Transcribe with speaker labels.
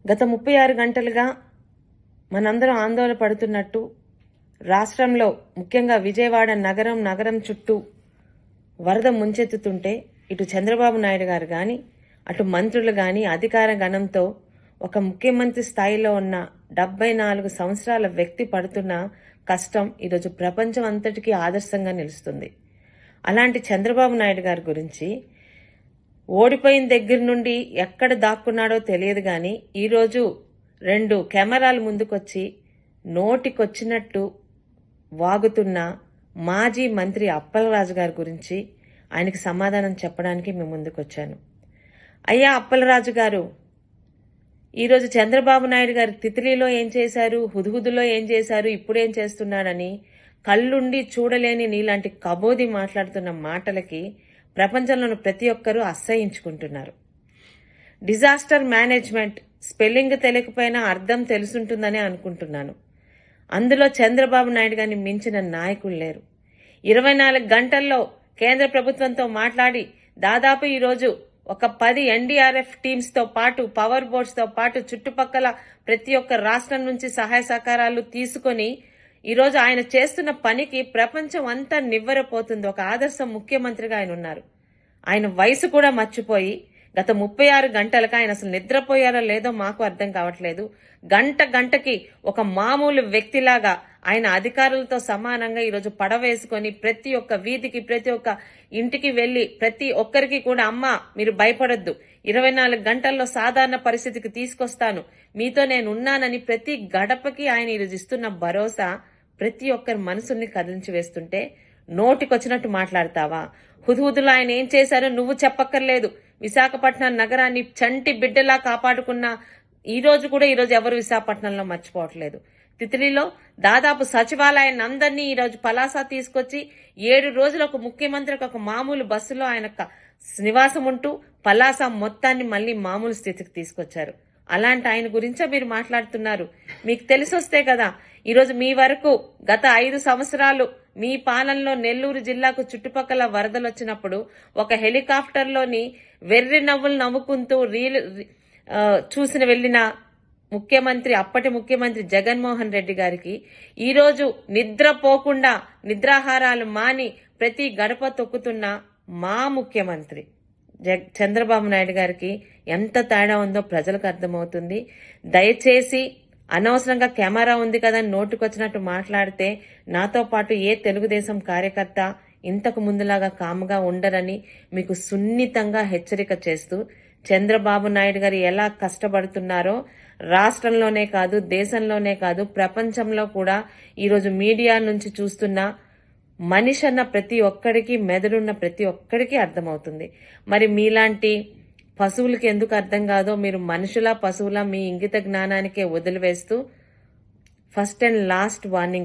Speaker 1: గత 36 గంటలుగా మనందరం ఆందోళన పడుతున్నట్టు రాష్ట్రంలో ముఖ్యంగా విజయవాడ నగరం చుట్టూ వరద ముంచెత్తుతుంటే ఇటు చంద్రబాబు నాయుడు గారు కానీ అటు మంత్రులు కానీ అధికార గణంతో ఒక ముఖ్యమంత్రి స్థాయిలో ఉన్న 74 సంవత్సరాల వ్యక్తి పడుతున్న కష్టం ఈరోజు ప్రపంచం అంతటికీ ఆదర్శంగా నిలుస్తుంది. అలాంటి చంద్రబాబు నాయుడు గారి గురించి ఓడిపోయిన దగ్గర నుండి ఎక్కడ దాక్కున్నాడో తెలియదు కానీ ఈరోజు 2 కెమెరాల ముందుకొచ్చి నోటికొచ్చినట్టు వాగుతున్న మాజీ మంత్రి అప్పలరాజు గారి గురించి ఆయనకి సమాధానం చెప్పడానికి మేము ముందుకొచ్చాను. అయ్యా అప్పలరాజు గారు, ఈరోజు చంద్రబాబు నాయుడు గారి తిత్లీలో ఏం చేశారు, హుదుహుదులో ఏం చేశారు, ఇప్పుడేం చేస్తున్నాడని కళ్ళుండి చూడలేని నీలాంటి కబోది మాట్లాడుతున్న మాటలకి ప్రపంచంలోని ప్రతి ఒక్కరూ అసహ్యించుకుంటున్నారు. డిజాస్టర్ మేనేజ్మెంట్ స్పెల్లింగ్ తెలియకపోయినా అర్థం తెలుసుంటుందనే అనుకుంటున్నాను. అందులో చంద్రబాబు నాయుడు గారిని మించిన నాయకులు లేరు. 24 గంటల్లో కేంద్ర ప్రభుత్వంతో మాట్లాడి దాదాపు ఈరోజు ఒక 10 ఎన్డీఆర్ఎఫ్ టీమ్స్తో పాటు పవర్ బోట్స్తో పాటు చుట్టుపక్కల ప్రతి ఒక్క రాష్ట్రం నుంచి సహాయ సహకారాలు తీసుకొని ఈరోజు ఆయన చేస్తున్న పనికి ప్రపంచం అంతా నివ్వెరపోతుంది. ఒక ఆదర్శ ముఖ్యమంత్రిగా ఆయన ఉన్నారు. ఆయన వయసు కూడా మర్చిపోయి గత 36 గంటలకు ఆయన అసలు నిద్రపోయారో లేదో మాకు అర్థం కావట్లేదు. గంటకి ఒక మామూలు వ్యక్తిలాగా ఆయన అధికారులతో సమానంగా ఈరోజు పడవేసుకొని ప్రతి ఒక్క వీధికి ప్రతి ఒక్క ఇంటికి వెళ్లి ప్రతి ఒక్కరికి కూడా అమ్మ మీరు భయపడొద్దు, 24 గంటల్లో సాధారణ పరిస్థితికి తీసుకొస్తాను, మీతో నేను ఉన్నానని ప్రతి గడపకి ఆయన ఈరోజు ఇస్తున్న భరోసా ప్రతి ఒక్కరి మనసుల్ని కదిలించి వేస్తుంటే నోటికొచ్చినట్టు మాట్లాడతావా? హుదుహుదులో ఆయన ఏం చేశారో నువ్వు చెప్పక్కర్లేదు. విశాఖపట్నం నగరాన్ని చంటి బిడ్డలా కాపాడుకున్న ఈరోజు ఎవరు విశాఖపట్నంలో మర్చిపోవట్లేదు. తిత్లీలో దాదాపు సచివాలయాన్ని అందరినీ ఈరోజు పలాస తీసుకొచ్చి 7 రోజులు ఒక ముఖ్యమంత్రికి ఒక మామూలు బస్సులో ఆయన నివాసం ఉంటూ పలాస మొత్తాన్ని మళ్ళీ మామూలు స్థితికి తీసుకొచ్చారు. అలాంటి ఆయన గురించే మీరు మాట్లాడుతున్నారు. మీకు తెలిసొస్తే కదా ఈరోజు మీ వరకు గత 5 సంవత్సరాలు మీ పాలనలో నెల్లూరు జిల్లాకు చుట్టుపక్కల వరదలు వచ్చినప్పుడు ఒక హెలికాప్టర్లోని వెర్రి నవ్వులు నవ్వుకుంటూ చూసిన వెళ్లిన ముఖ్యమంత్రి అప్పటి ముఖ్యమంత్రి జగన్మోహన్ రెడ్డి గారికి ఈరోజు నిద్రపోకుండా నిద్రాహారాలు మాని ప్రతి గడప తొక్కుతున్న మా ముఖ్యమంత్రి చంద్రబాబు నాయుడు గారికి ఎంత తేడా ఉందో ప్రజలకు అర్థమవుతుంది. దయచేసి అనవసరంగా కెమెరా ఉంది కదా నోటుకొచ్చినట్టు మాట్లాడితే నాతో పాటు ఏ తెలుగుదేశం కార్యకర్త ఇంతకు ముందులాగా కాముగా ఉండరని మీకు సున్నితంగా హెచ్చరిక చేస్తూ, చంద్రబాబు నాయుడు గారు ఎలా కష్టపడుతున్నారో రాష్ట్రంలోనే కాదు దేశంలోనే కాదు ప్రపంచంలో కూడా ఈరోజు మీడియా నుంచి చూస్తున్న మనిషి అన్న ప్రతి ఒక్కడికి మెదడున్న ప్రతి ఒక్కడికి అర్థమవుతుంది. మరి మీలాంటి పశువులకి ఎందుకు అర్థం కాదో మీరు మనుషుల పశువుల మీ ఇంగిత జ్ఞానానికే వదిలివేస్తూ ఫస్ట్ అండ్ లాస్ట్ వార్నింగ్